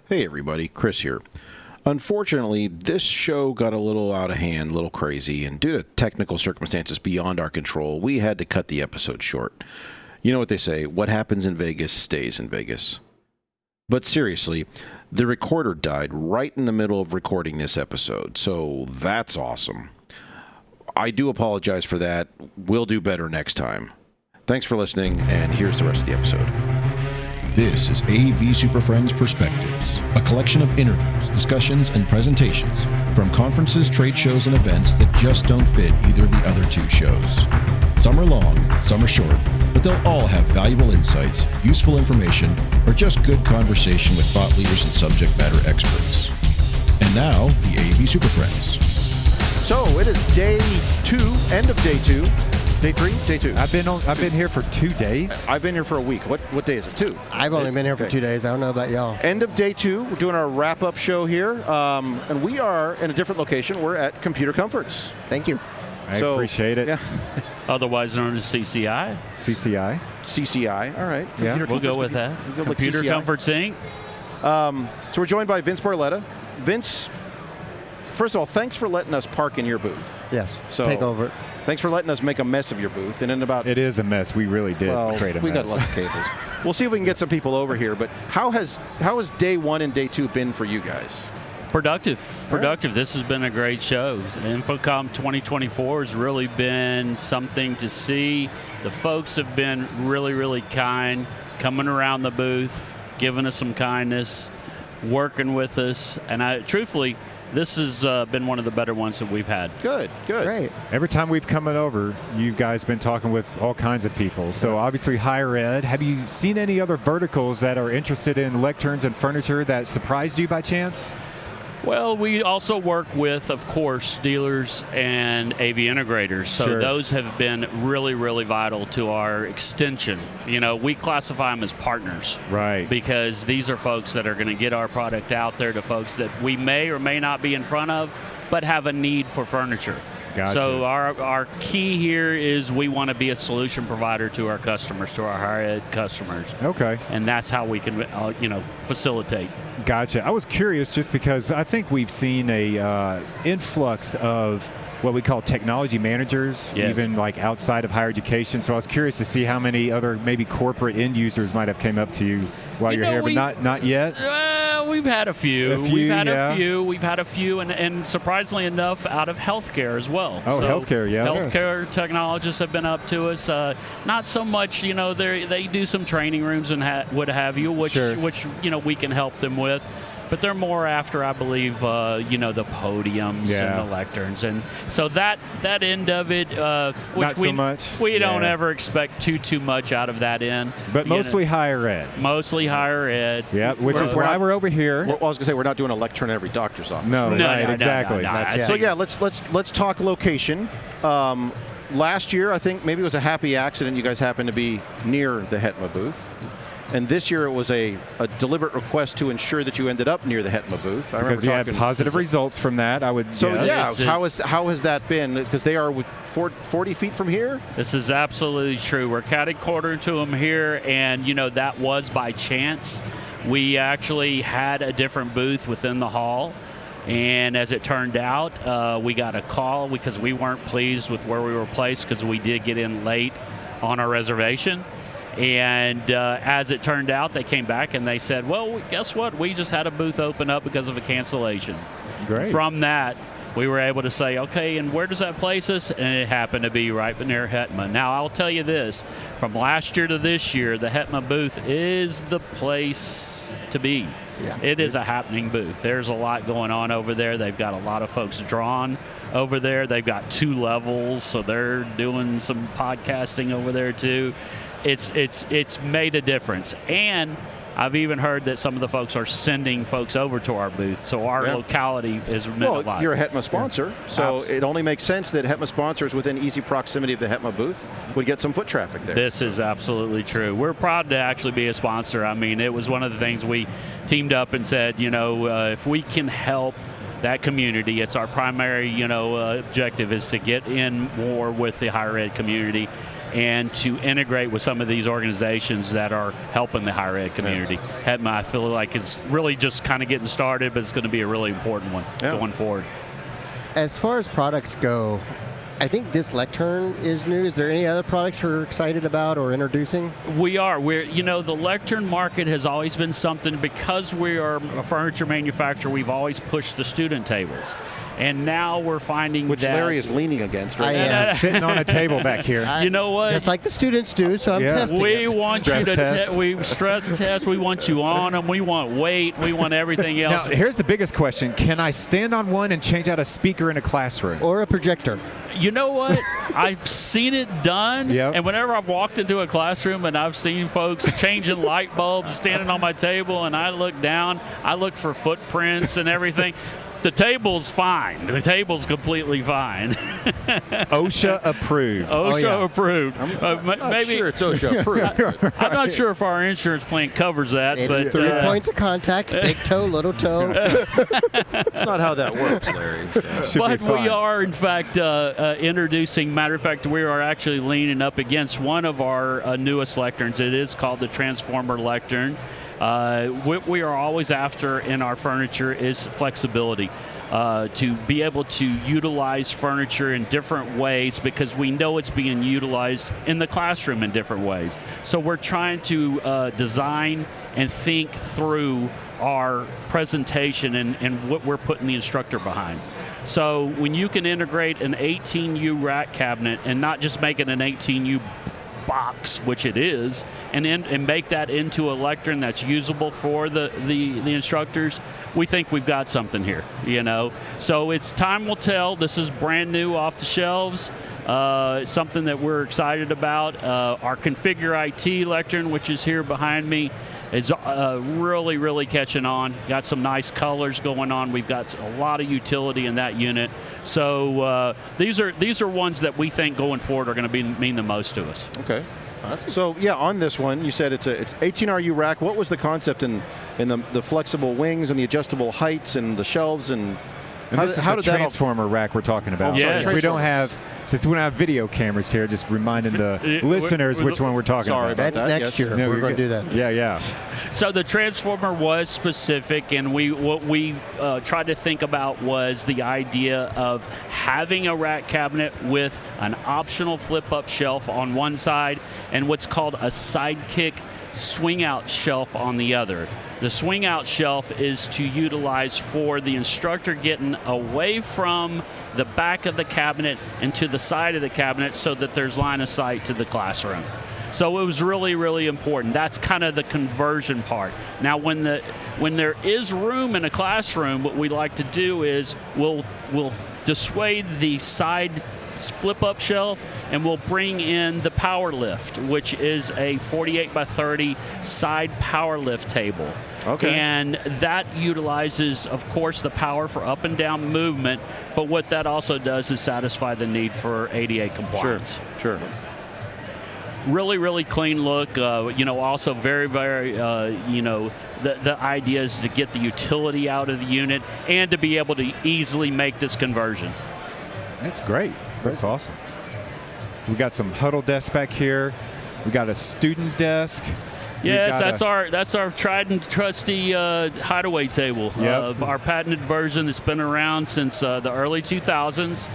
Hey everybody, Chris here. Unfortunately, this show got a little out of hand, a little crazy, and due to technical circumstances beyond our control, we had to cut the episode short. You know what they say, what happens in Vegas stays in Vegas. But seriously, the recorder died right in the middle of recording this episode, so that's awesome. I do apologize for that. We'll do better next time. Thanks for listening, and here's the rest of the episode. This is AV SuperFriends Perspectives, a collection of interviews, discussions, and presentations from conferences, trade shows, and events that just don't fit either of the other two shows. Some are long, some are short, but they'll all have valuable insights, useful information, or just good conversation with thought leaders and subject matter experts. And now, the AV SuperFriends. So, it is day 2, end of day 2. Day 3? Day 2. I've been here for 2 days. I've been here for a week. What day is it? 2? I've only been here for 2 days. I don't know about y'all. End of day 2. We're doing our wrap-up show here. And we are in a different location. We're at Computer Comforts. Thank you. I appreciate it. Yeah. Otherwise known as CCI. CCI. CCI. All right. Yeah. We'll go with that. Computer Comforts Inc. So we're joined by Vince Barletta. Vince, first of all, thanks for letting us park in your booth. Yes. So, take over it. Thanks for letting us make a mess of your booth. And in about... It is a mess. We really did create a mess. We got lots of cables. We'll see if we can get some people over here. But how has day 1 and day 2 been for you guys? Productive. This has been a great show. InfoComm 2024 has really been something to see. The folks have been really, really kind, coming around the booth, giving us some kindness, working with us. And truthfully, this has been one of the better ones that we've had. Good. Great. Every time we've come over, you guys been talking with all kinds of people. So obviously higher ed. Have you seen any other verticals that are interested in lecterns and furniture that surprised you by chance? Well, we also work with, of course, dealers and AV integrators. So Sure. those have been really, really vital to our extension. You know, we classify them as partners. Right. Because these are folks that are going to get our product out there to folks that we may or may not be in front of, but have a need for furniture. Gotcha. So our key here is we want to be a solution provider to our customers, to our higher ed customers. Okay. And that's how we can, facilitate. Gotcha. I was curious just because I think we've seen a influx of what we call technology managers, Yes. even like outside of higher education. So I was curious to see how many other maybe corporate end users might have came up to you while you're here, but not yet. We've had a few. We've had a few, and surprisingly enough, out of healthcare as well. Oh, healthcare, yeah. Healthcare technologists have been up to us. Not so much, they do some training rooms and what have you, which Sure. we can help them with. But they're more after, I believe, the podiums and the lecterns, and so that end of it, which Not so much. we don't ever expect too much out of that end. But mostly higher ed. Mostly higher ed. Yeah, which is why we're over here. Well, I was going to say, we're not doing a lectern in every doctor's office. No, right, no, exactly. no. So yeah, let's talk location. Last year, I think maybe it was a happy accident. You guys happened to be near the HETMA booth. And this year it was a deliberate request to ensure that you ended up near the HETMA booth. Because you had positive results from that, I would guess. Yeah, how has that been? Because they are 40 feet from here? This is absolutely true. We're catty-corner to them here, and, that was by chance. We actually had a different booth within the hall, and as it turned out, we got a call because we weren't pleased with where we were placed because we did get in late on our reservation. And as it turned out, they came back and they said, well, guess what? We just had a booth open up because of a cancellation. Great. From that, we were able to say, okay, and where does that place us? And it happened to be right near HETMA. Now, I'll tell you this. From last year to this year, the HETMA booth is the place to be. Yeah. It is a happening booth. There's a lot going on over there. They've got a lot of folks drawn over there. They've got 2 levels, so they're doing some podcasting over there, too. It's made a difference, and I've even heard that some of the folks are sending folks over to our booth, so our locality is meant a lot. You're a HETMA sponsor, so it only makes sense that HETMA sponsors within easy proximity of the HETMA booth would get some foot traffic there. This is absolutely true. We're proud to actually be a sponsor. I mean, it was one of the things we teamed up and said, if we can help that community, it's our primary, objective is to get in more with the higher ed community. and to integrate with some of these organizations that are helping the higher ed community. HETMA, I feel like, is really just kind of getting started, but it's going to be a really important one going forward. As far as products go, I think this lectern is new. Is there any other products you're excited about or introducing? The lectern market has always been something, because we are a furniture manufacturer, we've always pushed the student tables. And now we're finding Which that... Larry is leaning against right now. Yeah, sitting on a table back here. You know what? Just like the students do, so I'm testing We it. want Stress you to test. we stress test. We want you on them. We want weight. We want everything else. Now, here's the biggest question. Can I stand on one and change out a speaker in a classroom? Or a projector. You know what? I've seen it done. Yep. And whenever I've walked into a classroom and I've seen folks changing light bulbs, standing on my table, and I look down, I look for footprints and everything. The table's fine. The table's completely fine. OSHA approved. OSHA approved. Maybe sure it's OSHA approved. I'm not sure if our insurance plan covers that. It's but 3 points of contact, big toe, little toe. That's not how that works, Larry. But we are, in fact, introducing, matter of fact, we are actually leaning up against one of our newest lecterns. It is called the Transformer Lectern. What we are always after in our furniture is flexibility. To be able to utilize furniture in different ways, because we know it's being utilized in the classroom in different ways. So we're trying to design and think through our presentation and what we're putting the instructor behind. So when you can integrate an 18U rack cabinet and not just make it an 18U box, which it is, and make that into a lectern that's usable for the instructors, we think we've got something here, So it's time will tell. This is brand new off the shelves. Something that we're excited about. Our Configure IT lectern, which is here behind me, is really, really catching on. Got some nice colors going on. We've got a lot of utility in that unit. So these are ones that we think going forward are going to mean the most to us. Okay. So on this one, you said it's 18RU rack. What was the concept in the flexible wings and the adjustable heights and the shelves and this is the transformer rack we're talking about. Yes. Since we don't have video cameras here, just reminding the listeners which one we're talking about. That's next year. No, we're going to do that. Yeah. So the Transformer was specific, and what we tried to think about was the idea of having a rack cabinet with an optional flip-up shelf on one side and what's called a sidekick swing-out shelf on the other. The swing-out shelf is to utilize for the instructor getting away from the back of the cabinet and to the side of the cabinet so that there's line of sight to the classroom. So it was really, really important. That's kind of the conversion part. Now, when there is room in a classroom, what we like to do is we'll dissuade the side flip-up shelf, and we'll bring in the power lift, which is a 48 by 30 side power lift table. Okay. And that utilizes, of course, the power for up and down movement, but what that also does is satisfy the need for ADA compliance. Sure. Really, really clean look. Also very, very, the idea is to get the utility out of the unit and to be able to easily make this conversion. That's great. That's awesome. So we got some huddle desks back here. We got a student desk. Yes, that's our tried and trusty hideaway table. Yep. Our patented version that's been around since the early 2000s.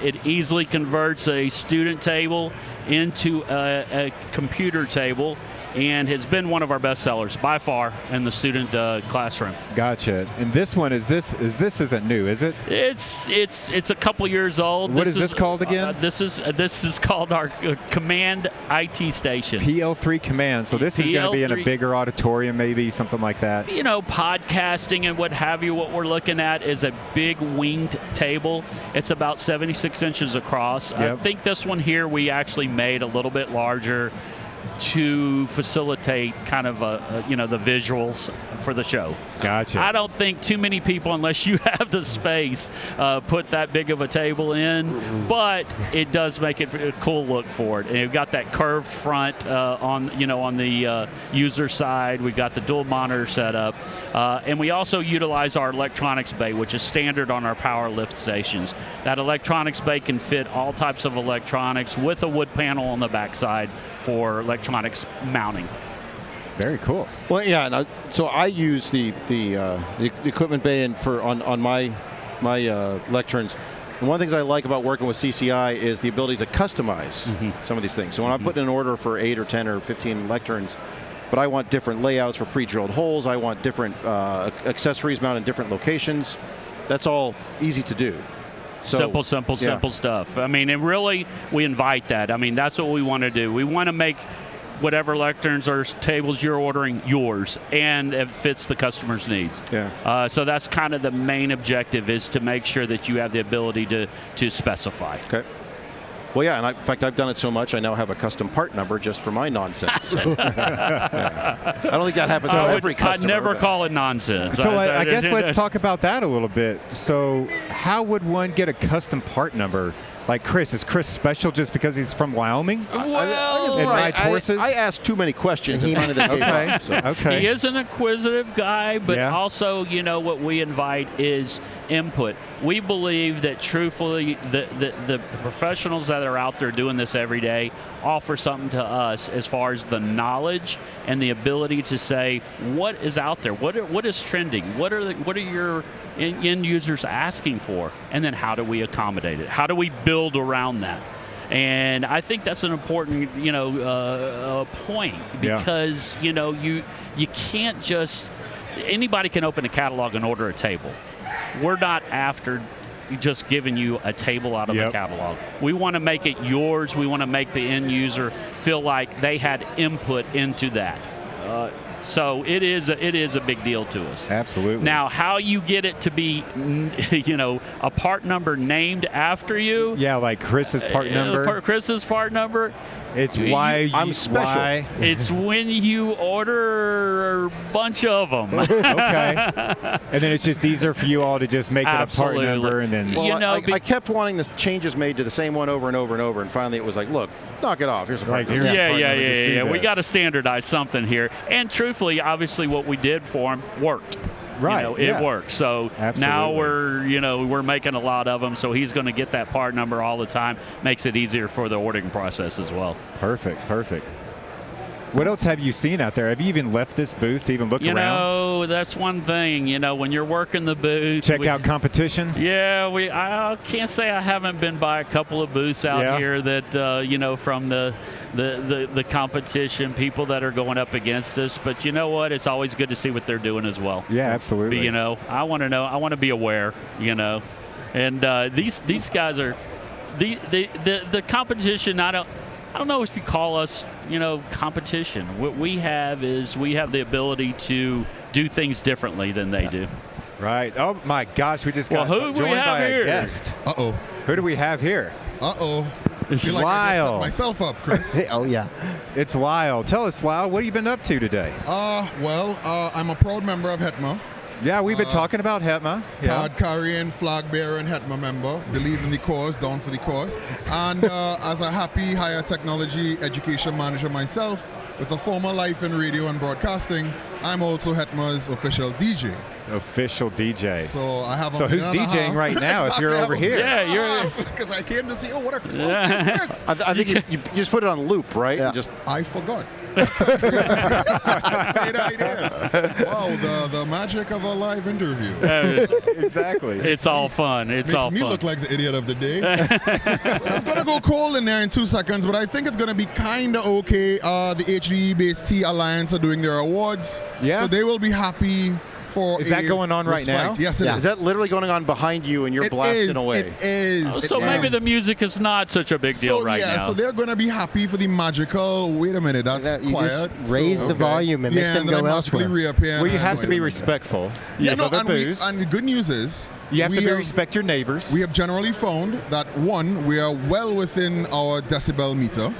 It easily converts a student table into a computer table, and has been one of our best sellers by far in the student classroom. Gotcha. And this one this isn't new, is it? It's a couple years old. What is this called again? This is called our Command IT Station. PL3 Command. So this is going to be in a bigger auditorium, maybe something like that. Podcasting and what have you. What we're looking at is a big winged table. It's about 76 inches across. Yep. I think this one here we actually made a little bit larger. to facilitate kind of the visuals for the show. Gotcha. I don't think too many people, unless you have the space, put that big of a table in, but it does make it a cool look for it. And you've got that curved front on the user side. We've got the dual monitor setup, and we also utilize our electronics bay, which is standard on our power lift stations. That electronics bay can fit all types of electronics with a wood panel on the backside for electronics mounting. Very cool. Well, yeah. And so I use the equipment bay on my lecterns. And one of the things I like about working with CCI is the ability to customize some of these things. So when I put in an order for 8 or 10 or 15 lecterns, but I want different layouts for pre-drilled holes, I want different accessories mounted in different locations, that's all easy to do. So, Simple stuff. I mean, and really, we invite that. I mean, that's what we want to do. We want to make whatever lecterns or tables you're ordering yours, and it fits the customer's needs. Yeah. So that's kind of the main objective, is to make sure that you have the ability to specify. Okay. Well, yeah, and in fact, I've done it so much, I now have a custom part number just for my nonsense. So, yeah. I don't think that happens to every customer. I'd never call it nonsense. So I guess let's talk about that a little bit. So how would one get a custom part number? Like Chris, is Chris special just because he's from Wyoming? Well, and rides horses? I ask too many questions and finally they gave up. So. Okay. He is an inquisitive guy, but also, what we invite is input. We believe that truthfully, the professionals that are out there doing this every day offer something to us as far as the knowledge and the ability to say what is out there, what is trending, what are your end users asking for, and then how do we accommodate it? How do we build around that? And I think that's an important, point, because you can't just, anybody can open a catalog and order a table. We're not after just giving you a table out of a catalog. We want to make it yours. We want to make the end user feel like they had input into that. So it is a big deal to us. Absolutely. Now, how you get it to be, a part number named after you? Yeah, like Chris's part number. Chris's part number. It's why I'm special. Why? It's when you order a bunch of them. Okay. And then it's just easier for you all to just make it a part number, and then. Well, I kept wanting the changes made to the same one over and over and over, and finally it was like, look, knock it off. Here's a part number. Yeah. We got to standardize something here. And truthfully, obviously, what we did for him worked. Right. It worked. So now we're making a lot of them. So he's going to get that part number all the time. Makes it easier for the ordering process as well. Perfect. What else have you seen out there? Have you even left this booth to even look around? That's one thing. When you're working the booth, check out competition. Yeah, I can't say I haven't been by a couple of booths out here that from the competition, people that are going up against us. But you know what? It's always good to see what they're doing as well. Yeah, absolutely. But, I want to know. I want to be aware. And these guys are the competition. I don't know if you call us, competition. What we have is we have the ability to do things differently than they do. Right. Oh my gosh, we just got joined by a guest. Uh-oh. Who do we have here? Uh-oh. I feel like I just Lyle. set myself up, Chris. Oh, yeah. It's Lyle. Tell us, Lyle, what have you been up to today? I'm a proud member of HETMA. Yeah, we've been talking about HETMA. Card carrying, flag bearer, and HETMA member. Believe in the cause, down for the cause. And as a happy higher technology education manager myself, with a former life in radio and broadcasting, I'm also HETMA's official DJ. Official DJ. So I have. So who's DJing right now if you're over here? Yeah, you're. Because I came to see. Oh, what a Chris. I think you just put it on loop, right? Yeah. I forgot. Great idea. Wow, the magic of a live interview. Exactly. It's all fun. Makes me look like the idiot of the day. So it's going to go cold in there in 2 seconds, but I think it's going to be kind of okay. The HDE-based T Alliance are doing their awards. Yeah. So they will be happy. Is that going on right now? Yes, it is. Is that literally going on behind you and you're blasting away? It is. So maybe the music is not such a big deal right now. So they're going to be happy for the magical. Wait a minute, that's You quiet. just raise the volume and make them go elsewhere. Well, you have to be respectful. And booze. the good news is You have to respect your neighbors. We have generally found that, one, we are well within our decibel meter.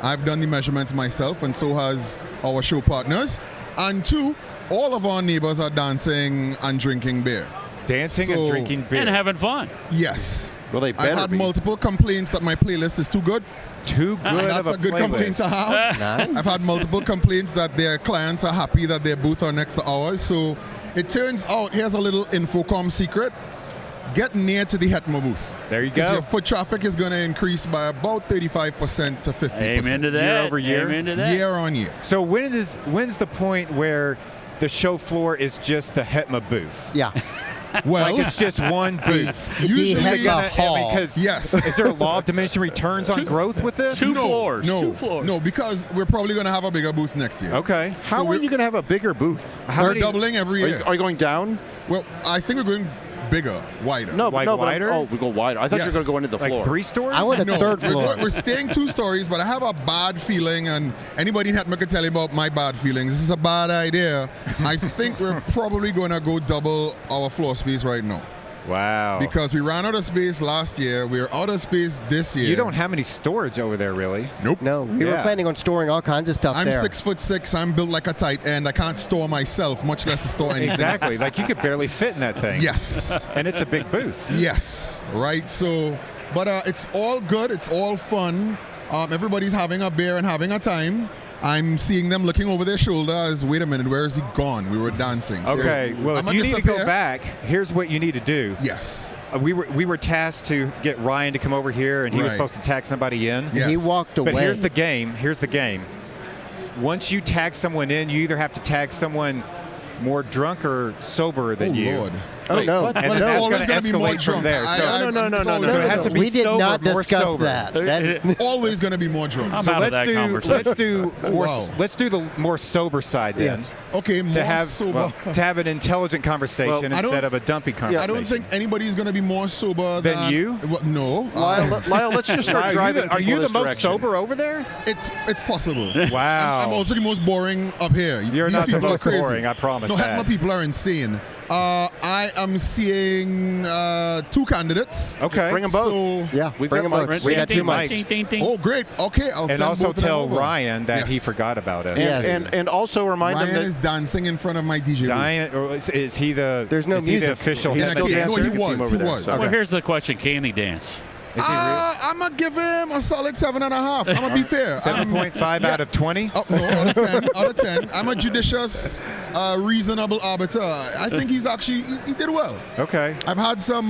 I've done the measurements myself, and so has our show partners. And 2, all of our neighbors are dancing and drinking beer. Dancing and drinking beer. And having fun. Yes. Well, they better I've had be. multiple complaints that my playlist is too good. Too good That's of a good playlist. complaint to have. Nice. I've had multiple complaints that their clients are happy that their booth are next to ours. So it turns out, here's a little InfoComm secret. Get near to the HETMA booth. There you 'Cause go. Your foot traffic is going to increase by about 35% to 50%. Amen to that. Year over year. Amen to that. Year on year. So when's the point where the show floor is just the HETMA booth? Yeah. Well, Like it's just one booth. usually, HETMA hall. Because yes. is there a law of diminishing returns on growth with this? Two floors. No, 2 floors. no, because we're probably going to have a bigger booth next year. Okay. How are you going to have a bigger booth? We're doubling every Are year. you going down? Well, I think we're going bigger, wider. No, Like no, wider? But we go wider. I thought you were Yes. going to go into the Like floor. 3 stories? I want a No, third we're, floor. we're staying 2 stories, but I have a bad feeling, and anybody in HETMA can tell you about my bad feelings. This is a bad idea. I think we're probably going to go double our floor space right now. Wow. Because we ran out of space last year. We're out of space this year. you don't have any storage over there, really. Nope. No, we were Yeah. planning on storing all kinds of stuff I'm there. 6'6". I'm built like a tight end. I can't store myself, much less to store anything. Exactly. Like you could barely fit in that thing. Yes. And it's a big booth. Yes. Right. So, but it's all good. It's all fun. Everybody's having a beer and having a time. I'm seeing them looking over their shoulder as, wait a minute, where is he gone? We were dancing. So Okay. Well, if I'ma you need to disappear. go back, here's what you need to do. Yes. We were tasked to get Ryan to come over here, and he was Right. supposed to tag somebody in. Yes. He walked away. But here's the game. Once you tag someone in, you either have to tag someone more drunk or sober than Oh, you. Lord. Oh, no. And Well, then it's that's always going to gonna be more escalate from drunk. there. So, No. So it has to be we did sober, not more discuss sober. that. It's always going to be more drunk. I'm So out of let's that do conversation. more. Wow. Let's do the more sober side then. Yes. Okay, more To have sober. to have an intelligent conversation Well, I don't- instead of a dumpy conversation. I don't think anybody's going to be more sober Than you? Well, no. Lyle, let's just start Wow, driving. are you people the this most direction. sober over there? It's possible. Wow. I'm also the most boring up here. You're These not the people are most crazy. boring, I promise No, that. HETMA people are insane. I am seeing 2 candidates. Okay. Bring them both. So, Yeah, We've bring got them mics. both. We got Ding, 2 ding, mics. mics. Ding, ding, ding. Oh, great. Okay, I'll And send also both of them tell over. Ryan that he Yes. forgot about us. Yes. And also remind Ryan them that is dancing in front of my DJ booth. Diane, or is he the? There's no is he the music. official He's HETMA still Yeah, dancer? no, dancing. he You can see him was. over He there, was. so. Well, here's the question. Can he dance? Is he I'm going to give him a solid 7.5. I'm going to be fair. 7.5 out of 20? Oh, no, out of 10. Out of 10. I'm a judicious, reasonable arbiter. I think he's actually, he did well. Okay. I've had some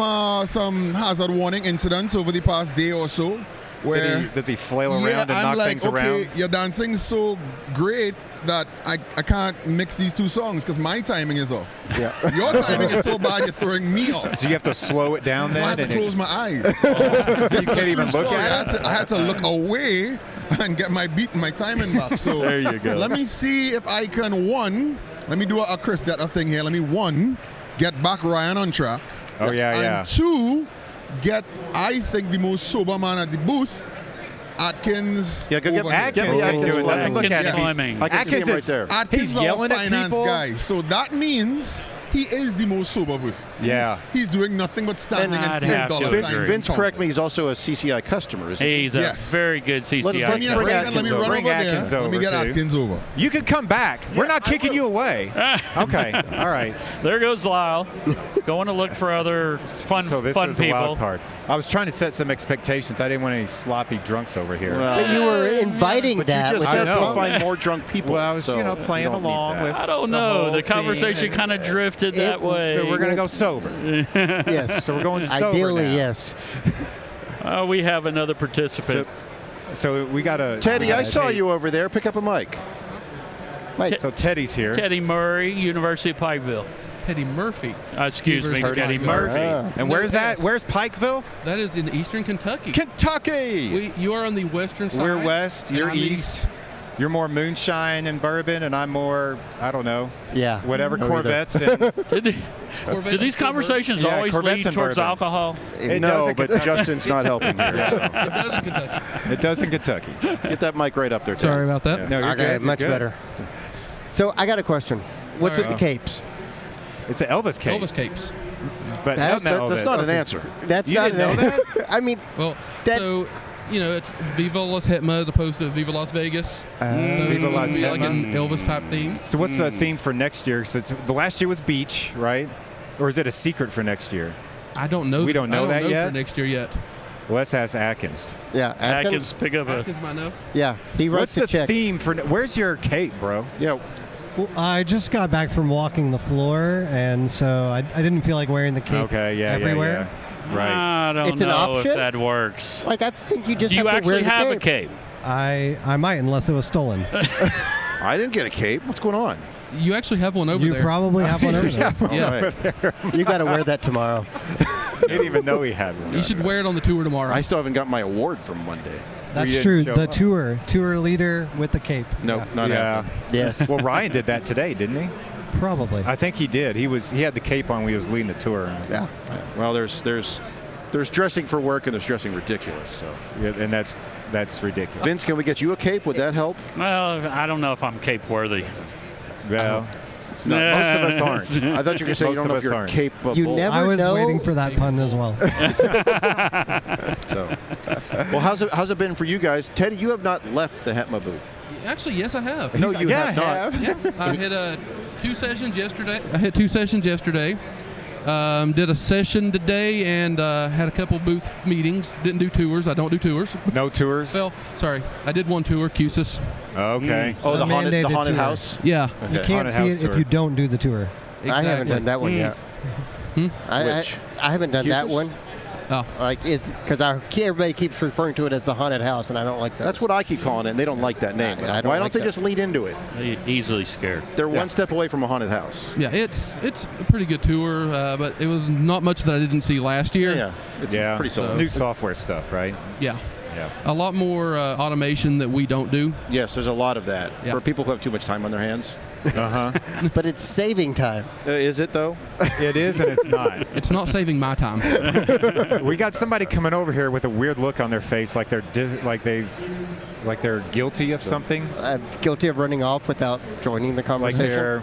hazard warning incidents over the past day or so. Where Does he flail around and I'm knock like, things okay, around? you're dancing so great that I can't mix these 2 songs because my timing is off. Yeah. Your timing is so bad you're throwing me off. So you have to slow it down I then? had to and close my eyes. you can't even look Story. at it? I had to look away and get my beat and my timing back. So There you go. let me see if I can, let me do a Chris Detta thing here. Let me, get back Ryan on track. Oh, yeah, and yeah. 2, get, I think, the most sober man at the booth, Atkins. Yeah, go get over here. Atkins Yeah, ain't Atkins doing nothing. Look Atkins at him. climbing. I can see him right is, there. Atkins he's is our yelling at finance people. guy. So that means he is the most sober person. Yeah. He's doing nothing but standing And and I'd seeing have to dollar agree. signs. Vince, and correct counting. me, he's also a CCI customer, isn't he? He's a Yes. very good CCI. Let's Give me a bring second. Atkins Let me run Bring over Atkins there. Let me over, get too. Atkins over. You can come back. We're not kicking you away. Okay. All right. There goes Lyle, going to look for other fun, So this fun is a people. wild card. I was trying to set some expectations. I didn't want any sloppy drunks over here. But you were inviting But that. you just with said I know. we'll find more drunk people. Well, I was, so playing you don't need along that. with. I don't the know. whole The thing, conversation and- kind of drifted that way. So we're gonna go sober. Yes. So we're going sober Ideally, now. yes. We have another participant. So we got a Teddy, I saw you over there. Pick up a mic. So Teddy's here. Teddy Murray, University of Pikeville. Teddy Murphy. Excuse me, University of Teddy Pikeville. Murphy. And No where's that? S. Where's Pikeville? That is in eastern Kentucky. Kentucky. You are on the western side. We're west. and You're I'm the east. You're more moonshine and bourbon, and I'm more, I don't know, Yeah. whatever, Either. Corvettes. And Do these conversations Yeah, always Corvettes lead and towards bourbon. alcohol? It no, does in but Kentucky. Justin's not helping here. So. It does in Kentucky. It does in Kentucky. Get that mic right up there, Ted. Sorry about that. No, you're Okay, good. You're much good. better. So I got a question. What's All with right. the capes? It's the Elvis cake. Elvis capes. But That's- not That's Elvis. not an answer. That's You not didn't know that? I mean, Well, That's- so it's Viva Las HETMA as opposed to Viva Las Vegas. So it's Viva supposed Las to be like an HETMA. Elvis type theme. So what's the theme for next year? So the last year was beach, right? Or is it a secret for next year? I don't know. We don't know that yet? for next year yet. Well, let's ask Atkins. Yeah, Atkins, pick up a. Atkins might know. Yeah, he What's writes the the check. theme for? Where's your cape, bro? Yeah. Well, I just got back from walking the floor, and so I didn't feel like wearing the cape Okay, yeah, everywhere. yeah. Right. I don't It's an know option? if that works. Like, I think you just Do you have to wear actually the have cape. a cape? I might, unless it was stolen. I didn't get a cape. What's going on? You actually have one over You there. probably have one over there. Yeah. Right. You got to wear that tomorrow. I didn't even know he had one. You should wear it on the tour tomorrow. I still haven't got my award from Monday. That's didn't true. show The up. tour leader with the cape. Nope, not Yeah. happening. Yes. Well, Ryan did that today, didn't he? Probably. I think he did. He had the cape on when he was leading the tour. Yeah. Well, there's dressing for work and there's dressing ridiculous. So, Yeah, and that's ridiculous. Vince, can we get you a cape? Would that help? Well, I don't know if I'm cape worthy. Well, No, most of us aren't. I thought you were going to say you Most don't of know if us you're aren't. capable. You never I was know. waiting for that pun as well. So, well, how's it been for you guys? Teddy, you have not left the HETMA booth. Actually, yes, I have. No, you have not. Yeah, I had 2 sessions yesterday. Did a session today and had a couple booth meetings. Didn't do tours. I don't do tours. No tours. Well, sorry, I did one tour, Cusis. Okay. Oh, the A haunted mandated tour. house. Yeah, You Okay. can't Haunted see house it if tour. you don't do the tour. I haven't exactly. done that one yet. Hmm? Which? I haven't done that Cusis? one. Oh. Like, it's because everybody keeps referring to it as the haunted house, and I don't like that. That's what I keep calling it, and they don't like that name. I don't Why don't like they that. just lean into it? Easily scared. They're one step away from a haunted house. Yeah, it's a pretty good tour, but it was not much that I didn't see last year. Yeah, it's Yeah. pretty It's solid. new software stuff, right? Yeah. Yeah. A lot more automation that we don't do. Yes, there's a lot of that Yeah. for people who have too much time on their hands. But it's saving time. Is it though? It is and it's not. It's not saving my time. We got somebody coming over here with a weird look on their face, like they're guilty of something, I'm guilty of running off without joining the like conversation.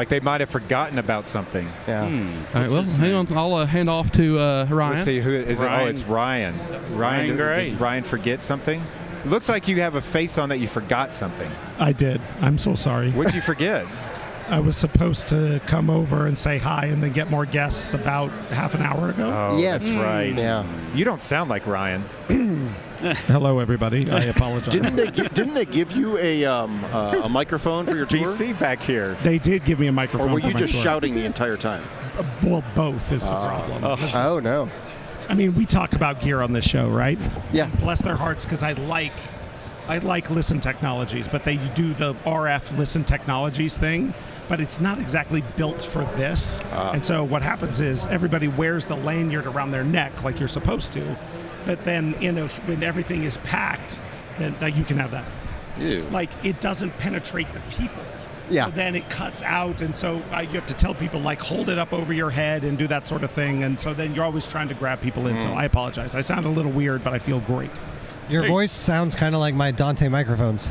they might have forgotten about something. Yeah. All right, well, hang on. I'll hand off to Ryan. Let's see who is it. Oh, Ryan. it's Ryan. Ryan Gray. Did Ryan forget something? It looks like you have a face on that you forgot something. I did. I'm so sorry. What'd you forget? I was supposed to come over and say hi and then get more guests about half an hour ago. Oh, Yes. that's right. Yeah. You don't sound like Ryan. Hello, everybody. I apologize. Didn't they give you a microphone for your tour? BC back here. They did give me a Or microphone. were for you my just tour. shouting the entire time? Well, both is the problem. Oh, no. I mean, we talk about gear on this show, right? Yeah. Bless their hearts, because I like Listen Technologies, but they do the RF Listen Technologies thing, but it's not exactly built for this. And so what happens is everybody wears the lanyard around their neck like you're supposed to, but then when everything is packed, then you can have that. Ew. Like, it doesn't penetrate the people. Yeah. So then it cuts out, and so you have to tell people, like, hold it up over your head and do that sort of thing, and so then you're always trying to grab people in, so I apologize. I sound a little weird, but I feel great. Your voice sounds kind of like my Dante microphones.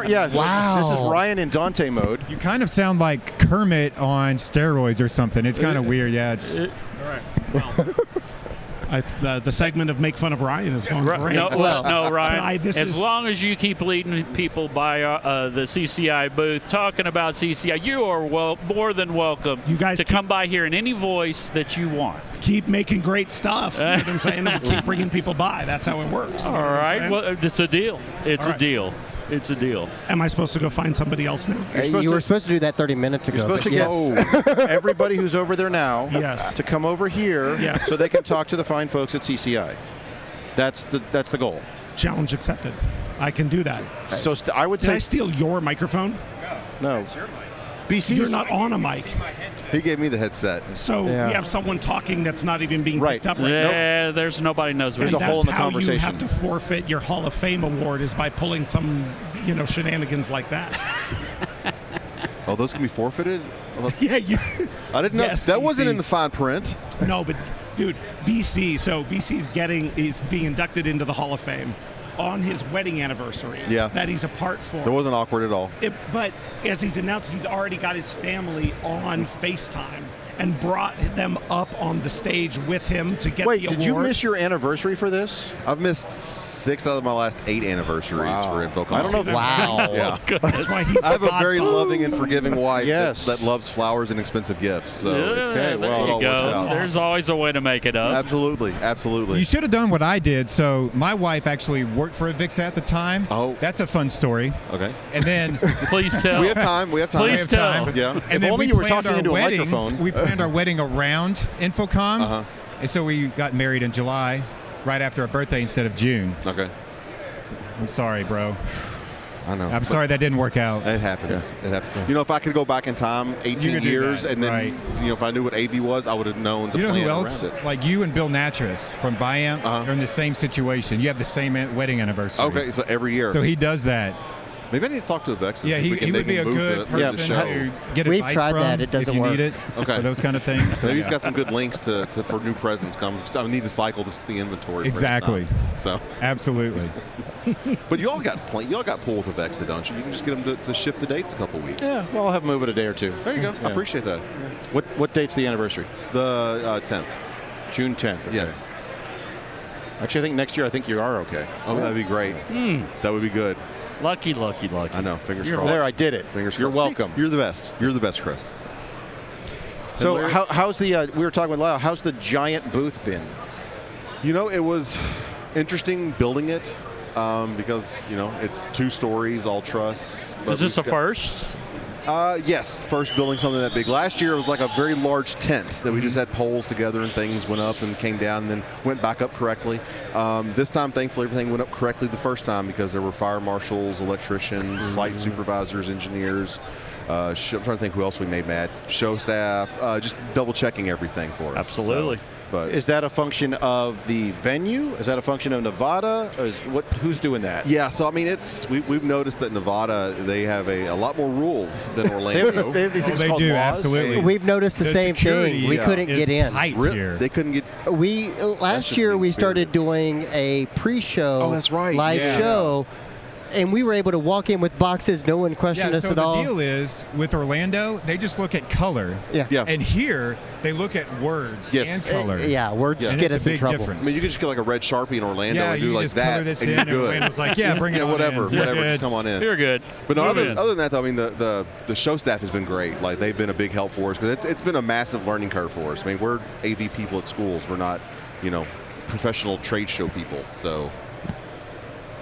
Yeah. Wow. This is Ryan in Dante mode. You kind of sound like Kermit on steroids or something. It's kind of weird. Yeah, it's. All right. Well, the segment of Make Fun of Ryan is going great. No, Well, no, Ryan. this as is- long as you keep leading people by the CCI booth, talking about CCI, you are more than welcome You guys to keep- come by here in any voice that you want. Keep making great stuff. You know what I'm saying? And keep bringing people by. That's how it works. You know All what I'm right. saying? Well, it's a deal. It's All a right. deal. It's a deal. Am I supposed to go find somebody else now? supposed You were to- supposed to do that 30 minutes ago. You're supposed to but yes. get everybody who's over there now Yes. to come over here Yes. so they can talk to the fine folks at CCI. That's the goal. Challenge accepted. I can do that. So I would Did I say steal your microphone? no. BC You're not on a mic. He gave me the headset. So Yeah. we have someone talking that's not even being Right. picked up right now. Yeah, there's nobody knows what There's And a hole that's in the how conversation. you have to forfeit your Hall of Fame award is by pulling some, shenanigans like that. Oh, those can be forfeited? Yeah, you. I didn't know. Yes, That wasn't BC. in the fine print. No, but dude, BC. So BC's being inducted into the Hall of Fame on his wedding anniversary. Yeah. That he's a part for. It wasn't awkward at all. But as he's announced, he's already got his family on FaceTime. and brought them up on the stage with him to get Wait, the award. did you miss your anniversary for this? I've missed 6 out of my last 8 anniversaries for InfoComm. I don't know if Yeah. That's why he's I have the a very godfather. loving and forgiving wife Yes. that loves flowers and expensive gifts. So Okay, there well, it you all go. works out. There's always a way to make it up. Absolutely, absolutely. You should have done what I did. So my wife actually worked for Avixa at the time. Oh. That's a fun story. Okay. And then Please tell. We have time. We have time. Please tell. Yeah. And If then only we you were planned talking our into a wedding. microphone. We planned our wedding around InfoComm. Uh-huh. And so we got married in July, right after our birthday instead of June. Okay. I'm sorry, bro. I know. I'm sorry that didn't work out. It happens. It happens. You know, if I could go back in time 18 could do years that, and then, right. you know, if I knew what AV was, I would have known to You know plan who else? around it. Like you and Bill Natras from Biamp are in the same situation. You have the same wedding anniversary. Okay, so every year. So he does that. Maybe I need to talk to Avixa. Yeah, he would be a good person to get We've advice tried from that. It doesn't if you work. need it Okay. for those kind of things. So, Maybe yeah. he's got some good links for new presents. I need to cycle the inventory. for next Exactly. time. So, Absolutely. but you all got pull with Avixa, don't you? You can just get them to shift the dates a couple weeks. Yeah, well, I'll have them move it a day or two. There you go. Yeah. I appreciate that. What date's the anniversary? The 10th. June 10th. Okay. Yes. Actually, I think next year, I think you are okay. Oh, that'd be great. That would be good. Lucky, lucky, lucky. I know. Fingers You're crossed. there. I did it. Fingers You're crossed. welcome. See, you're the best. You're the best, Chris. So Larry? how's the? We were talking with Lyle. How's the giant booth been? You know, it was interesting building it because, you know, it's 2 stories, all truss. Is this a first? Yes, first building something that big. Last year it was like a very large tent that we just had poles together and things went up and came down and then went back up correctly. This time, thankfully, everything went up correctly the first time because there were fire marshals, electricians, site supervisors, engineers. I'm trying to think who else we made mad. Show staff, just double checking everything for us. Absolutely. So, but Is that a function of the venue? Is that a function of Nevada? Or who's doing that? yeah, so I mean, we've noticed that Nevada, they have a lot more rules than Orlando. They have these things they called do, laws. absolutely. We've noticed the same security, thing. We couldn't is get in. tight Really? here. They couldn't get. We last just year we mean-spirited. started doing a pre-show. Oh, that's right. Live Yeah. show, and we were able to walk in with boxes. No one questioned Yeah, us so at the all. deal is, with Orlando, they just look at color. Yeah. Yeah. And here, they look at words Yes. and color. Yeah, words And get it's us a in big trouble. difference. I mean, you could just get like a red Sharpie in Orlando Yeah, and do you like just that, color this and in, you're and good. Orlando's like, yeah, bring it on whatever, in. You're whatever, good. just come on in. You're good. But no, You're other good. than that, though, I mean, the show staff has been great. Like, they've been a big help for us because it's been a massive learning curve for us. I mean, we're AV people at schools. We're not, you know, professional trade show people. So,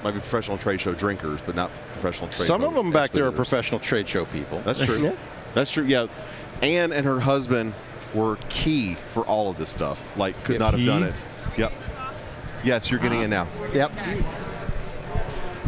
might be professional trade show drinkers, but not professional trade Some show of them back there are exhibitors. professional trade show people. That's true. Yeah. That's true. Yeah, Anne and her husband were key for all of this stuff. Like, could Yeah, not have key? done it. Yep. Yes, you're getting it now. Yep.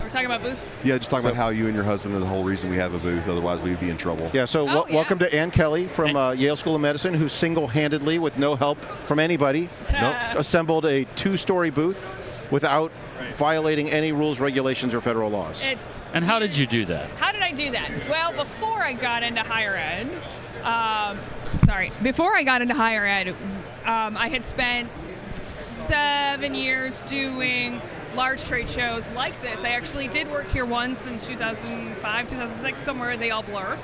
We're talking about booths? Yeah, just talking about how you and your husband are the whole reason we have a booth. Otherwise, we'd be in trouble. Yeah, so Oh, yeah. welcome to Ann Kelly from Yale School of Medicine, who single-handedly, with no help from anybody, assembled a 2-story booth without violating any rules, regulations, or federal laws. And how did you do that? How did I do that? Well, before I got into higher ed, I had spent 7 years doing large trade shows like this. I actually did work here once in 2005, 2006, somewhere. They all blur.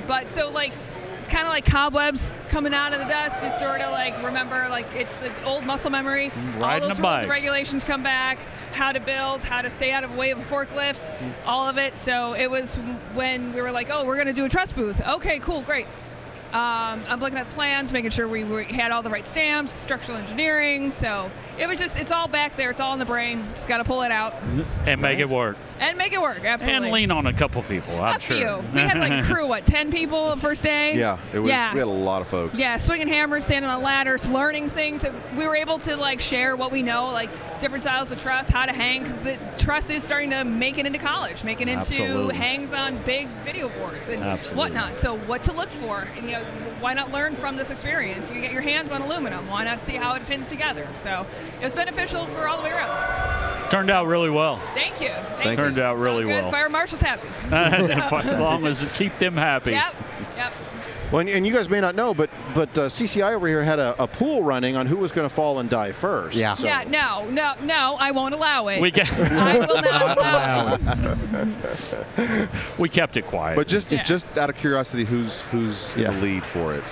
But so like, it's kind of like cobwebs coming out of the dust. You sort of like remember, like it's old muscle memory. Riding all a those rules bike. and regulations come back. How to build, how to stay out of the way of a forklift, all of it. So it was when we were like, oh, we're going to do a trust booth. Okay, cool, great. I'm looking at the plans, making sure we had all the right stamps, structural engineering. So it was just, it's all back there. It's all in the brain. Just got to pull it out. And make it work. And make it work, absolutely. And lean on a couple people, I'm a sure. few. We had like a crew, 10 people the first day? Yeah, it was. Yeah. We had a lot of folks. Yeah, swinging hammers, standing on ladders, learning things. That we were able to like share what we know, like different styles of truss, how to hang, because the truss is starting to make it into college, make it into Absolutely. hangs on big video boards and Absolutely. whatnot. So what to look for, and why not learn from this experience? You get your hands on aluminum. Why not see how it pins together? So it was beneficial for all the way around. Turned out really well. Thank you. Turned out really Good. well. Fire marshal's happy. As long as it keep them happy. Yep. Well, and you guys may not know, but CCI over here had a pool running on who was going to fall and die first. Yeah. So. Yeah, no, I won't allow it. We I will not allow it. we kept it quiet. But just out of curiosity, who's in the lead for it?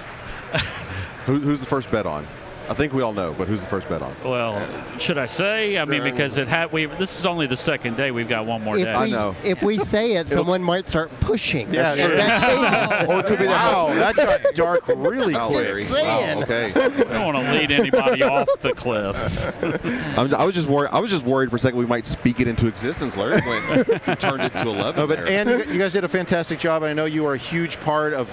Who's the first bet on? I think we all know, but who's the first bet on? Well, should I say? I mean, because this is only the second day. We've got one more day. I know. If we say it, someone might start pushing. Yeah, that changes. Or it could be that got dark really quick. Just saying. Wow, okay. I don't want to lead anybody off the cliff. I was just worried for a second we might speak it into existence, Larry, when you turned it to 11. No, but there. Ann, you guys did a fantastic job. I know you are a huge part of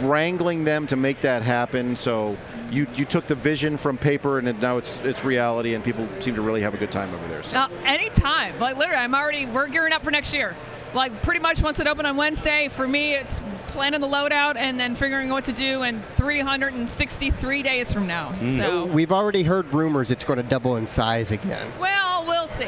wrangling them to make that happen. So you took the vision from paper, and now it's reality, and people seem to really have a good time over there. So. Anytime. Like, literally, we're gearing up for next year. Like, pretty much once it opened on Wednesday, for me, it's planning the loadout and then figuring what to do in 363 days from now. So We've already heard rumors it's going to double in size again. well, we'll see.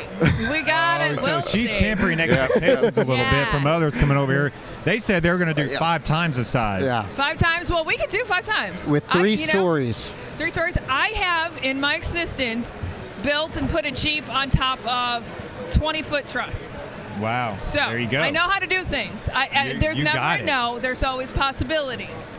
We got it. So We'll she's see. tempering expectations a little bit Yeah. from others coming over here. They said they were going to do 5 times the size. Yeah. 5 times. Well, we could do 5 times. With 3 stories. 3 stories. I have, in my existence, built and put a Jeep on top of 20-foot truss. Wow. So there you go. I know how to do things. There's you never got a it. no. There's always possibilities.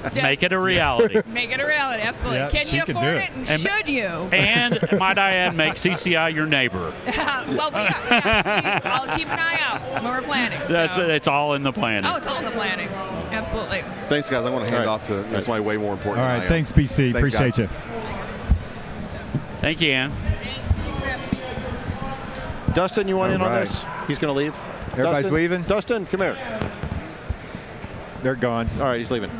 Just Make it a reality. Make it a reality. Absolutely. Yeah, Can she you can afford do it? it. And And- should you? And might I add, make CCI your neighbor. Well, I'll keep an eye out when we're planning. So. It's all in the planning. Oh, it's all in the planning. Absolutely. Thanks, guys. I want to hand it off to somebody way more important All than right. I am. Thanks, BC. Thanks, Appreciate guys. you. Thank you, Ann. Dustin, you want in on All right. this? He's going to leave. Everybody's Dustin? leaving? Dustin, come here. They're gone. All right, he's leaving.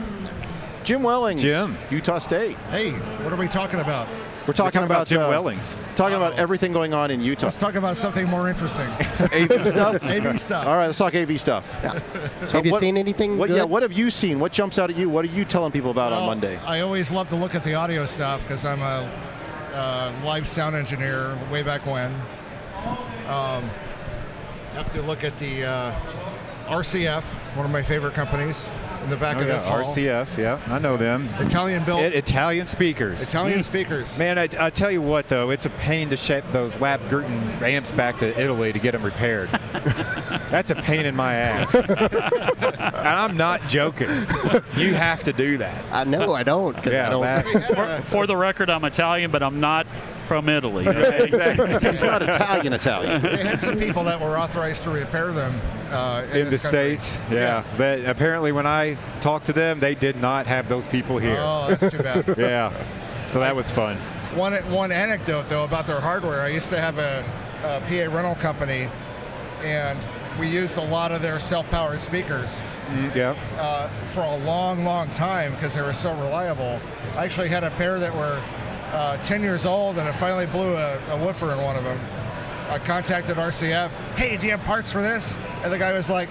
Jim Wellings. Jim. Utah State. Hey, what are we talking about? We're talking about Jim Wellings. Talking about everything going on in Utah. Let's talk about something more interesting. AV stuff? AV stuff. All right, let's talk AV stuff. So Have you seen anything what, good? Yeah, what have you seen? What jumps out at you? What are you telling people about on Well, Monday? I always love to look at the audio stuff because I'm a live sound engineer way back when. Have to look at the RCF, one of my favorite companies, in the back of this hall. RCF, yeah, I know them. Italian built. Italian speakers. Italian speakers. Man, I tell you what, though, it's a pain to ship those lab Gurton amps back to Italy to get them repaired. That's a pain in my ass. And I'm not joking. You have to do that. I know I don't. 'Cause Yeah, I don't. For the record, I'm Italian, but I'm not from Italy. Exactly. He's not Italian. They had some people that were authorized to repair them In the this country. States, yeah. But apparently when I talked to them, they did not have those people here. Oh, that's too bad. Yeah. So that was fun. One anecdote, though, about their hardware. I used to have a PA rental company, and we used a lot of their self-powered speakers Yeah. for a long, long time because they were so reliable. I actually had a pair that were 10 years old, and it finally blew a woofer in one of them. I contacted RCF. Hey, do you have parts for this? And the guy was like,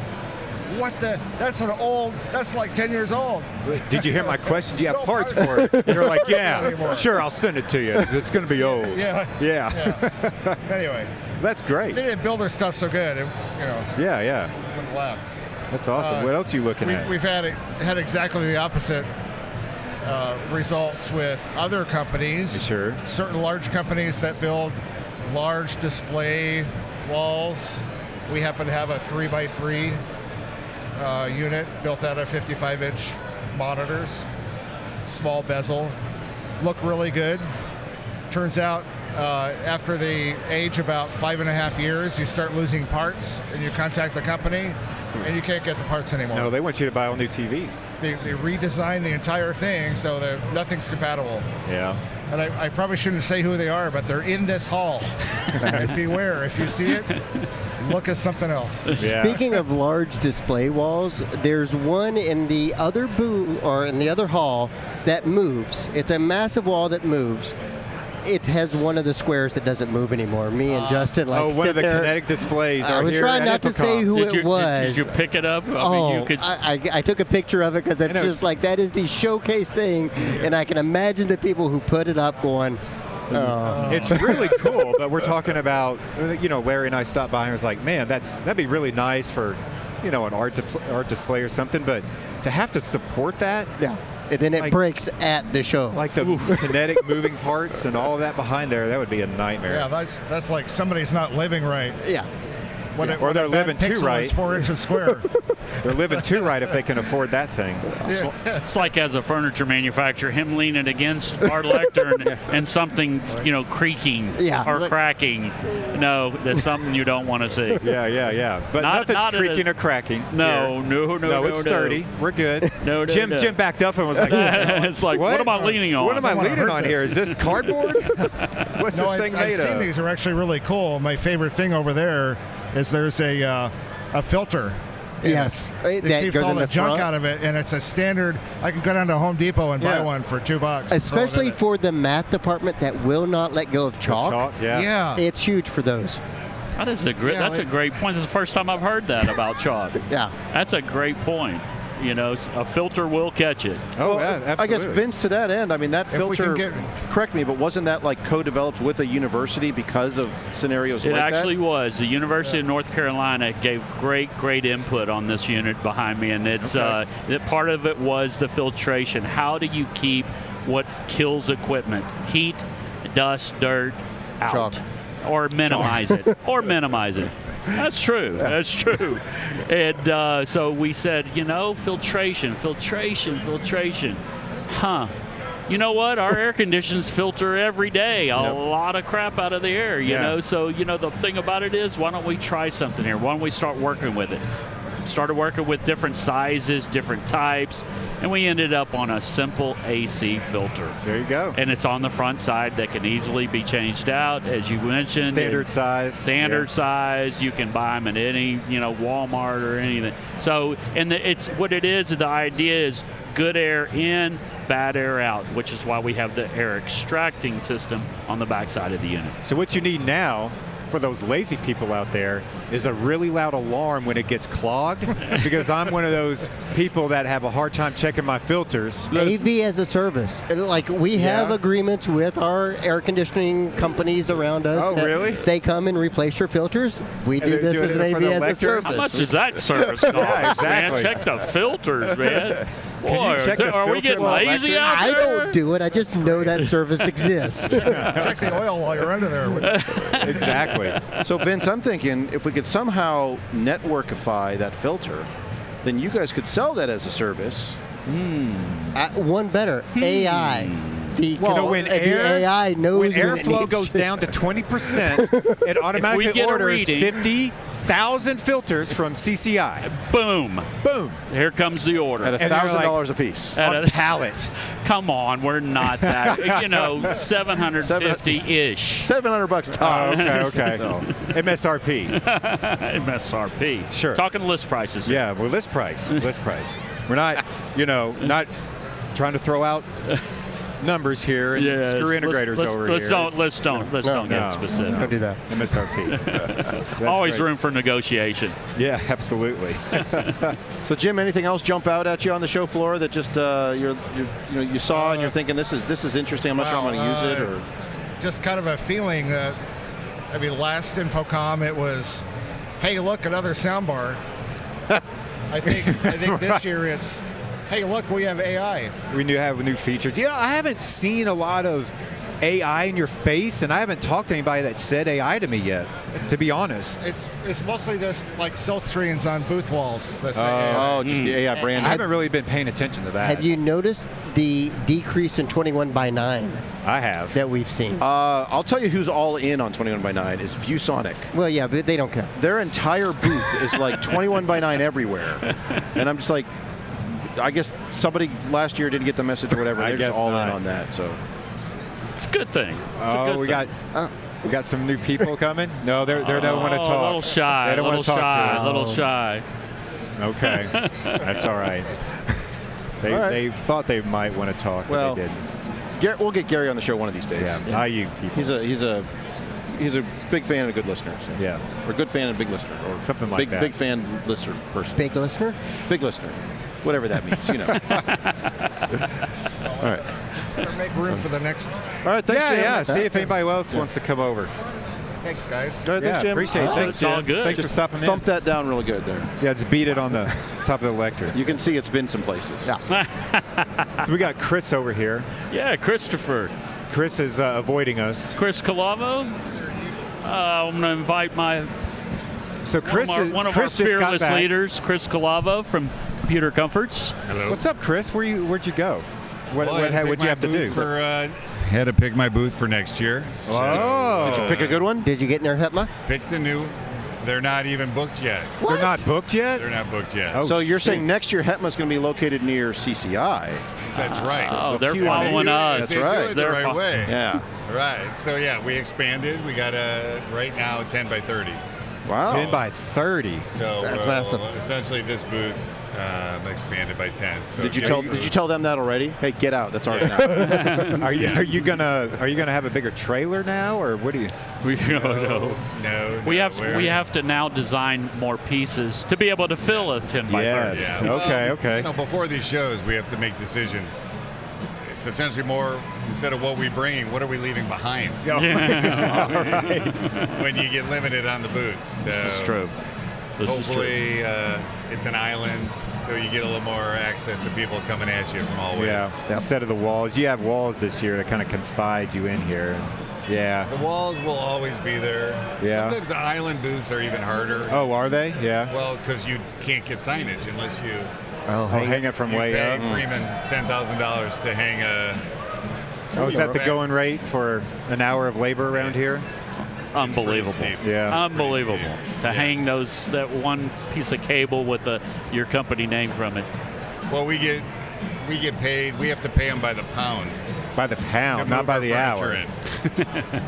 what the? That's like 10 years old. Did you hear my question? Do you have No parts parts. for it? You're like, Not yeah, anymore. sure, I'll send it to you. It's going to be old. Yeah. Yeah. Anyway, That's great. they didn't build their stuff so good, it Yeah. wouldn't last. That's awesome. What else are you looking at? We've had exactly the opposite results with other companies. Sure. Certain large companies that build large display walls. We happen to have a 3x3 unit built out of 55-inch monitors, small bezel, look really good. Turns out after they age about 5.5 years, you start losing parts, and you contact the company, and you can't get the parts anymore. No, they want you to buy all new TVs. They redesigned the entire thing so that nothing's compatible. Yeah. And I probably shouldn't say who they are, but they're in this hall. And beware, if you see it, look at something else. Yeah. Speaking of large display walls, there's one in the other booth or in the other hall that moves. It's a massive wall that moves. It has one of the squares that doesn't move anymore. Me and Justin one sit of the there. kinetic displays I are was here trying at not to say InfoComm. who Did it you, was. Did you pick it up? I took a picture of it because it's know, just like that is the showcase thing, and I can imagine the people who put it up going, It's really cool, but we're talking about, Larry and I stopped by and was like, man, that'd be really nice for, an art display or something, but to have to support that, yeah. And then it Like- breaks at the show. like the kinetic moving parts and all of that behind there, that would be a nightmare. Yeah, that's like somebody's not living right. Yeah. Or they're living too pixel right. is 4 inches square. They're living too right if they can afford that thing. It's like as a furniture manufacturer, him leaning against our lectern and something, creaking or cracking. No, that's something you don't want to see. Yeah. But nothing's creaking or cracking. No, it's sturdy. We're good. No. Jim backed up and was like, it's like, what am I leaning on? What am I leaning on here? Is this cardboard? What's this thing made I've seen of? these are actually really cool. My favorite thing over there is there's a filter. Yes. It keeps all the junk out of it, and it's a standard. I could go down to Home Depot and buy one for $2. Especially for the math department that will not let go of chalk. Yeah. It's huge for those. That's a great point. This is the first time I've heard that about chalk. Yeah. That's a great point. A filter will catch it. Absolutely. I guess, Vince, to that end, I mean, that filter, correct me, but wasn't that like co-developed with a university because of scenarios like that? It actually was. The University of North Carolina gave great input on this unit behind me, and it's part of it was the filtration. How do you keep what kills equipment, heat, dust, dirt, out? Chalk. Or minimize it. That's true. That's true. And so we said, filtration. Huh. You know what? Our air conditions filter every day a lot of crap out of the air, you know? So, the thing about it is, why don't we try something here? Why don't we start working with it? Started working with different sizes, different types, and we ended up on a simple AC filter. There you go. And it's on the front side that can easily be changed out, as you mentioned. Standard size. You can buy them at any, Walmart or anything. So, and it's what it is. The idea is good air in, bad air out, which is why we have the air extracting system on the backside of the unit. So what you need now, for those lazy people out there, is a really loud alarm when it gets clogged, because I'm one of those people that have a hard time checking my filters. AV as a service. Like, we have agreements with our air conditioning companies around us. Oh, that really? They come and replace your filters. We do this as an AV as a service. How much is that service cost? Exactly. Man, check the filters, man. Can you check the are we filter getting while lazy electric? out I there? don't do it. I just know that service exists. Check the oil while you're under there. Exactly. So, Vince, I'm thinking if we could somehow networkify that filter, then you guys could sell that as a service. One better, AI. So when the AI knows when when it airflow needs goes to- down to 20%, it automatically get a orders reading- 50,000 filters from CCI. Boom. Here comes the order. At And they're like, $1,000 a piece. On pallet. Come on, we're not that. 750-ish. $700 tops. Okay. So, MSRP. MSRP. Sure. Talking list prices. here. Yeah, well, list price. We're not, not trying to throw out numbers here and screw integrators over here. Let's don't get specific. Don't do that. MSRP. Always great. room for negotiation. Yeah, absolutely. so, Jim, anything else jump out at you on the show floor that just you saw and you're thinking this is interesting? I'm not sure I'm going to use it, or Just kind of a feeling that, last InfoComm it was, hey, look, another soundbar. I think this year it's, hey, look, we have AI. We do have new features. I haven't seen a lot of AI in your face, and I haven't talked to anybody that said AI to me yet, to be honest. It's mostly just like silk screens on booth walls that say AI. oh, just the AI brand. I haven't really been paying attention to that. Have you noticed the decrease in 21x9 I have. that we've seen? I'll tell you who's all in on 21x9 is ViewSonic. Well, yeah, but they don't care. Their entire booth is like 21x9 everywhere, and I'm just like, I guess somebody last year didn't get the message or whatever. They're just all in on that. So It's a good thing. It's a good thing. We got some new people coming. No, they don't want to talk. A little shy. They don't want to talk to us. A little shy. Okay, that's all right. They thought they might want to talk, but they didn't. We'll get Gary on the show one of these days. Yeah, IU people. He's a big fan and a good listener. So. Yeah, or good fan and big listener, or something like that. Big fan listener person. Big listener. Big listener. Whatever that means, All right. Better make room for the next. All right, thanks, Jim. Yeah. See if anybody else wants to come over. Thanks, guys. All right, thanks, Jim. Appreciate it. Thanks, It's all Jim. good. Thanks for stopping in. Thump that down really good there. Yeah, just beat it on the top of the lectern. You can see it's been some places. So we got Chris over here. Yeah, Christopher. Chris is avoiding us. Chris Kolavo. I'm going to invite my So Chris, one of Chris our just got fearless back. leaders, Chris Kolavo from Computer Comforts. Hello. What's up, Chris? Where'd you go? Well, I had to What'd pick you my have to do? booth had to pick my booth for next year. So Did you pick a good one? Did you get near HETMA? picked the new. They're not even booked yet. They're not booked yet? They're not booked yet. Oh, So you're shoot. saying next year HETMA is going to be located near CCI? That's right. Oh, they're Q&A. following us. They do it the They're right way. Yeah. Right. So yeah, we expanded. We got right now 10 by 30. Wow. 10 by 30. So That's massive. Essentially, this booth expanded by 10. So Did you it tell them that already? Hey, get out. That's ours now. Are you gonna have a bigger trailer now, or what do you? No. We have to now design more pieces to be able to fill a 10 by 30. Yes. Yeah. Okay. You know, before these shows, we have to make decisions. It's essentially more, instead of what we're bringing, what are we leaving behind? When you get limited on the booths. So This is true. hopefully, it's an island, so you get a little more access to people coming at you from all ways. Yeah. Instead of the walls, you have walls this year that kind of confide you in here. Yeah. The walls will always be there. Yeah. Sometimes the island booths are even harder. Oh, are they? Yeah. Well, because you can't get signage unless you hang it from way pay up. Freeman $10,000 to hang a. Oh, is that the going rate for an hour of labor around here? Unbelievable. Yeah. Unbelievable. To hang that one piece of cable with your company name from it. Well, we get paid. We have to pay them by the pound. By the pound, not by the hour.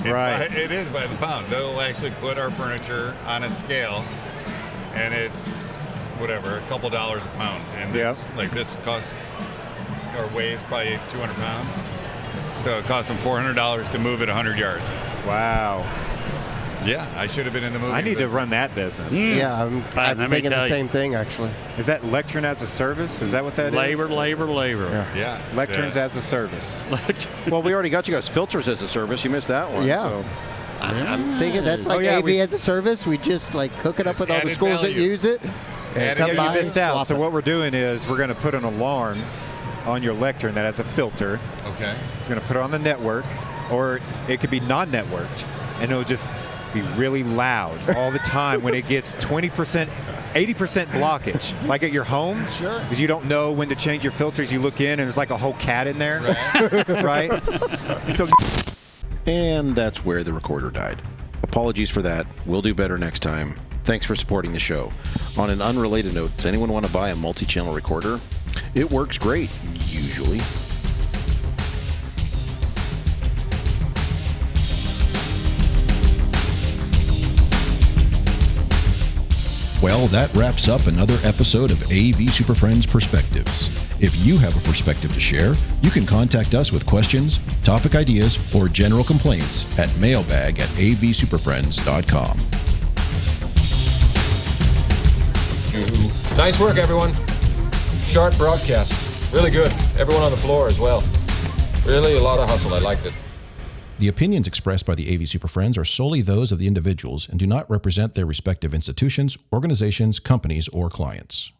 Right. It is by the pound. They'll actually put our furniture on a scale, and it's whatever, a couple dollars a pound. And this costs or weighs probably 200 pounds. So it costs them $400 to move it 100 yards. Wow. Yeah, I should have been in the movie. I need to run that business. Yeah, I'm thinking the same thing, actually. Is that lectern as a service? Is that what that is? Labor. Yeah. Lecterns as a service. Well, we already got you guys filters as a service. You missed that one. Yeah. So. I'm thinking that's like AV as a service. We just like hook it up with all the schools that use it. And come by you missed and out. swap So it. what we're doing is we're going to put an alarm on your lectern that has a filter. Okay. It's going to put it on the network, or it could be non-networked, and it'll just be really loud all the time when it gets 20%, 80% blockage. Like at your home, Sure. Because you don't know when to change your filters. You look in and there's like a whole cat in there, right? So, and that's where the recorder died. Apologies for that. We'll do better next time. Thanks for supporting the show. On an unrelated note, does anyone want to buy a multi-channel recorder? It works great, usually. Well, that wraps up another episode of AV Super Friends Perspectives. If you have a perspective to share, you can contact us with questions, topic ideas, or general complaints at mailbag@avsuperfriends.com. Nice work, everyone. Sharp broadcast. Really good. Everyone on the floor as well. Really a lot of hustle. I liked it. The opinions expressed by the AV Super Friends are solely those of the individuals and do not represent their respective institutions, organizations, companies, or clients.